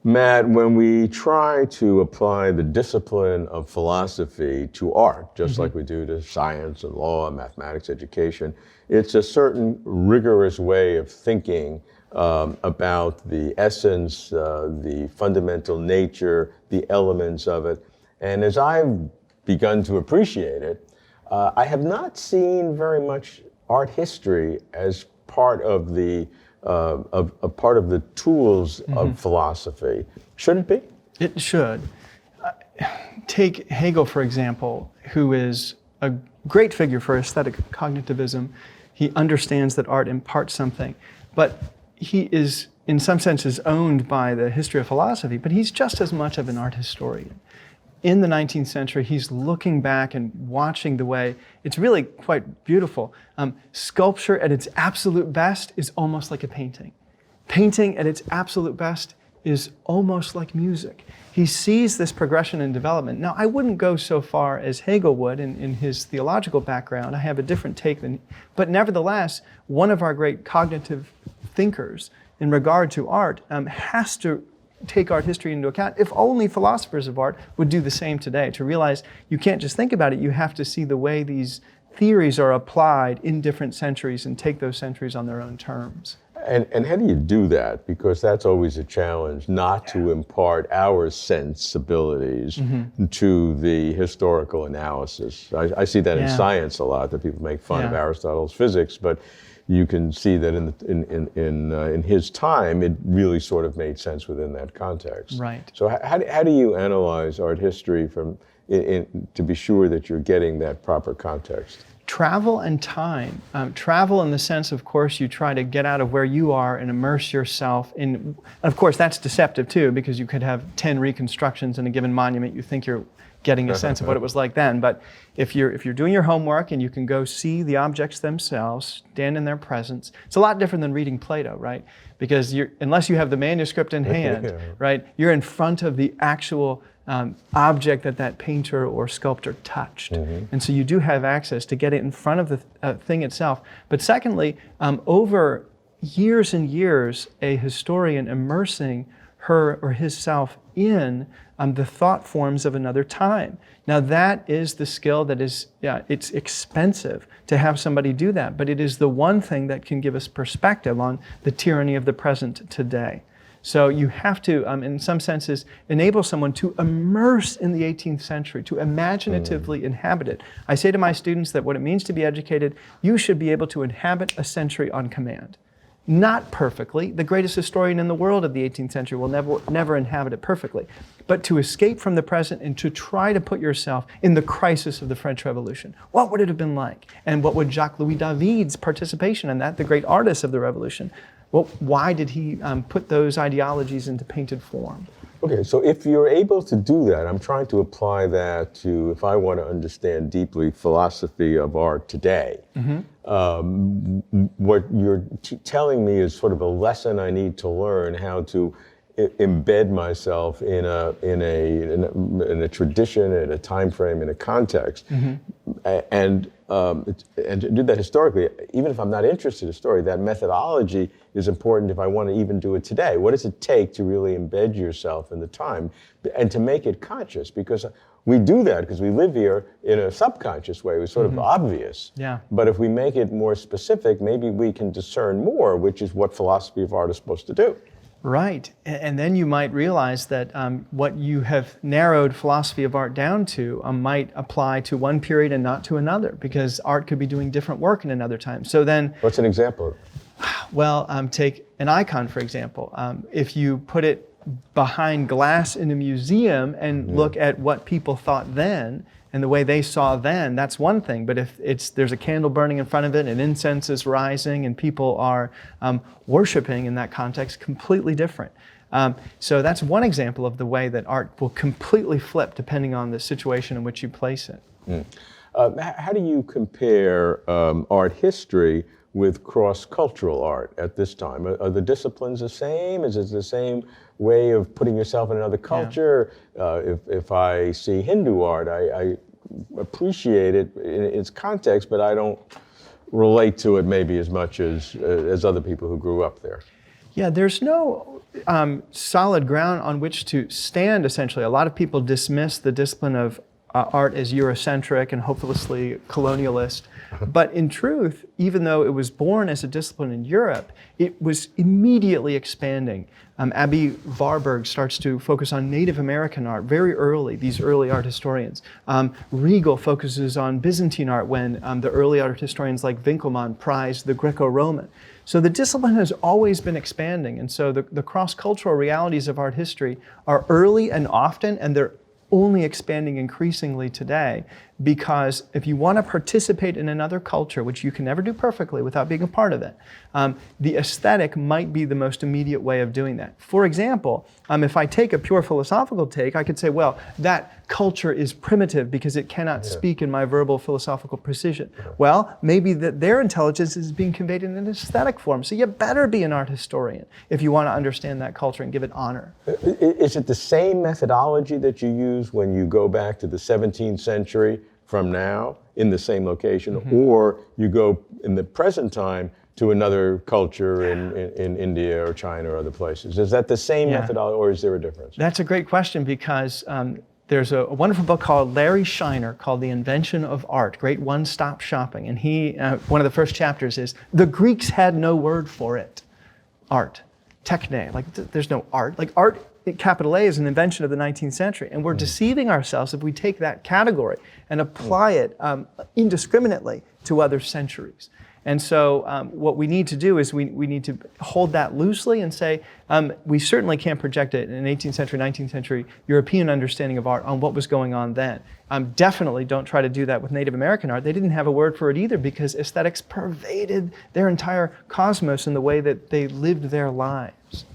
Matt, when we try to apply the discipline of philosophy to art, just like we do to science and law and mathematics education, it's a certain rigorous way of thinking about the essence, the fundamental nature, the elements of it. And as I've begun to appreciate it, I have not seen very much art history as part of the part of the tools of philosophy. Should it be? It should. Take Hegel, for example, who is a great figure for aesthetic cognitivism. He understands that art imparts something, but he is, in some senses, owned by the history of philosophy, but he's just as much of an art historian. In the 19th century, he's looking back and watching the way, it's really quite beautiful. Sculpture at its absolute best is almost like a painting. Painting at its absolute best is almost like music. He sees this progression and development. Now, I wouldn't go so far as Hegel would in his theological background. I have a different take but nevertheless, one of our great cognitive thinkers in regard to art has to take art history into account. If only philosophers of art would do the same today, to realize you can't just think about it, you have to see the way these theories are applied in different centuries and take those centuries on their own terms. And how do you do that? Because that's always a challenge, not to impart our sensibilities to the historical analysis. I see that in science a lot, that people make fun of Aristotle's physics, but you can see that in his time, it really sort of made sense within that context. Right. So how do you analyze art history to be sure that you're getting that proper context? Travel and time. Travel in the sense, of course, you try to get out of where you are and immerse yourself in, of course, that's deceptive too, because you could have 10 reconstructions in a given monument. You think you're getting a sense of what it was like then. But if you're doing your homework and you can go see the objects themselves, stand in their presence, it's a lot different than reading Plato, right? Because unless you have the manuscript in hand, right, you're in front of the actual object that painter or sculptor touched. And so you do have access to get it in front of the thing itself. But secondly, over years and years, a historian immersing her or himself in the thought forms of another time. Now that is the skill that is, it's expensive to have somebody do that, but it is the one thing that can give us perspective on the tyranny of the present today. So you have to, in some senses, enable someone to immerse in the 18th century, to imaginatively inhabit it. I say to my students that what it means to be educated, you should be able to inhabit a century on command. Not perfectly. The greatest historian in the world of the 18th century will never inhabit it perfectly. But to escape from the present and to try to put yourself in the crisis of the French Revolution. What would it have been like? And what would Jacques-Louis David's participation in that, the great artist of the Revolution, well, why did he put those ideologies into painted form? Okay, so if you're able to do that, I'm trying to apply that to, if I want to understand deeply philosophy of art today, what you're telling me is sort of a lesson I need to learn how to embed myself in a tradition, in a time frame, in a context, and to do that historically. Even if I'm not interested in story, that methodology is important if I want to even do it today. What does it take to really embed yourself in the time and to make it conscious? Because we do that because we live here in a subconscious way. It's sort of obvious. Yeah. But if we make it more specific, maybe we can discern more, which is what philosophy of art is supposed to do. Right, and then you might realize that what you have narrowed philosophy of art down to might apply to one period and not to another, because art could be doing different work in another time. So then... What's an example? Well, take an icon, for example. If you put it behind glass in a museum and look at what people thought then, and the way they saw then, that's one thing. But if there's a candle burning in front of it and incense is rising and people are worshiping in that context, completely different. So that's one example of the way that art will completely flip depending on the situation in which you place it. How do you compare art history with cross-cultural art at this time? Are the disciplines the same? Is it the same way of putting yourself in another culture? If I see Hindu art, I appreciate it in its context, but I don't relate to it maybe as much as other people who grew up there. Yeah, there's no solid ground on which to stand, essentially. A lot of people dismiss the discipline of art as Eurocentric and hopelessly colonialist. But in truth, even though it was born as a discipline in Europe, it was immediately expanding. Abby Warburg starts to focus on Native American art very early, these early art historians. Riegel focuses on Byzantine art when the early art historians like Winkelmann prized the Greco-Roman. So the discipline has always been expanding, and so the cross-cultural realities of art history are early and often, and they're only expanding increasingly today, because if you want to participate in another culture, which you can never do perfectly without being a part of it, the aesthetic might be the most immediate way of doing that. For example, if I take a pure philosophical take, I could say, well, that culture is primitive because it cannot speak in my verbal philosophical precision. Well, maybe that their intelligence is being conveyed in an aesthetic form, so you better be an art historian if you want to understand that culture and give it honor. Is it the same methodology that you use when you go back to the 17th century from now in the same location, or you go in the present time to another culture in India or China or other places? Is that the same methodology, or is there a difference? That's a great question, because there's a wonderful book called Larry Shiner called The Invention of Art, great one-stop shopping. And he, one of the first chapters is, the Greeks had no word for it. Art, techne, like there's no art. Like art, capital A, is an invention of the 19th century. And we're deceiving ourselves if we take that category and apply it indiscriminately to other centuries. And so what we need to do is we need to hold that loosely and say, we certainly can't project an 18th century, 19th century European understanding of art on what was going on then. Definitely don't try to do that with Native American art. They didn't have a word for it either, because aesthetics pervaded their entire cosmos in the way that they lived their lives.